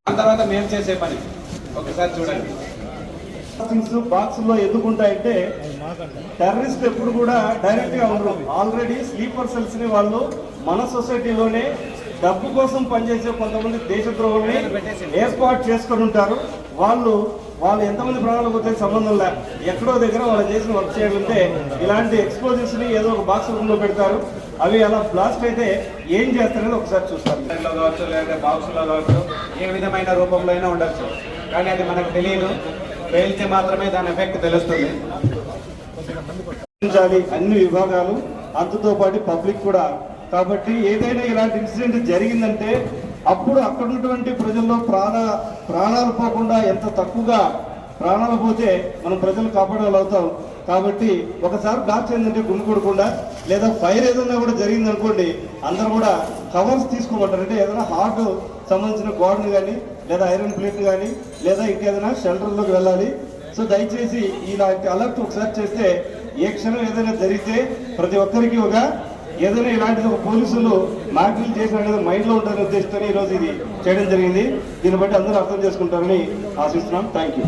తర్వాత మేము చేసే పని ఒకసారి చూడండి. బాక్స్ లో ఎందుకుంటాయంటే టెర్రరిస్ట్ ఎప్పుడు కూడా డైరెక్ట్ గా ఉండరు. ఆల్రెడీ స్లీపర్ సెల్స్ ని వాళ్ళు మన సొసైటీలోనే డబ్బు కోసం పనిచేసే కొంతమంది దేశద్రోహుల్ని ఏర్పాటు చేసుకొని ఉంటారు. వాళ్ళు ఎంతమంది ప్రాణాలు పోతే సంబంధం లే, ఎక్కడో దగ్గర వాళ్ళు చేసిన వర్క్ చేయాలంటే ఇలాంటి ఎక్స్ప్లోజివ్స్ ని ఏదో ఒక బాక్స్ రూమ్ పేడతారు. అవి అలా బ్లాస్ట్ అయితే ఏం చేస్తారనేది ఒకసారి చూస్తారు. కావచ్చు లేదా బాక్స్ లో కావచ్చు, ఏ విధమైన రూపంలో అయినా ఉండొచ్చు, కానీ అది మనకు తెలియదు. పేల్చి మాత్రమే దాని ఎఫెక్ట్ తెలుస్తుంది. అన్ని విభాగాలు అంతతో పాటు పబ్లిక్ కూడా. కాబట్టి ఏదైనా ఇలాంటి ఇన్సిడెంట్ జరిగిందంటే అప్పుడు అక్కడ ఉన్నటువంటి ప్రజల్లో ప్రాణాలు పోకుండా, ఎంత తక్కువగా ప్రాణాలు పోతే మనం ప్రజలు కాపాడగలుగుతాం. కాబట్టి ఒకసారి బ్లాస్ట్ అయిందంటే గుమికూడకుండా, లేదా ఫైర్ ఏదైనా కూడా జరిగింది అనుకోండి, అందరూ కూడా కవర్స్ తీసుకోమంటారు. అంటే ఏదైనా హార్ట్ సంబంధించిన గోడను కానీ, లేదా ఐరన్ ప్లేట్ కానీ, లేదా ఇంకేదైనా షెల్టర్లోకి వెళ్ళాలి. సో దయచేసి ఇలాంటి అలర్ట్ ఒకసారి చేస్తే ఏ క్షణం ఏదైనా జరిగితే ప్రతి ఒక్కరికి ఏదైనా ఇలాంటిది ఒక పోలీసులు మ్యాగ్జిల్ చేసిన అనేది మైండ్లో ఉంటుందని ఉద్దేశంతో ఈరోజు ఇది చేయడం జరిగింది. దీన్ని బట్టి అందరూ అర్థం చేసుకుంటారని ఆశిస్తున్నాం. Thank you.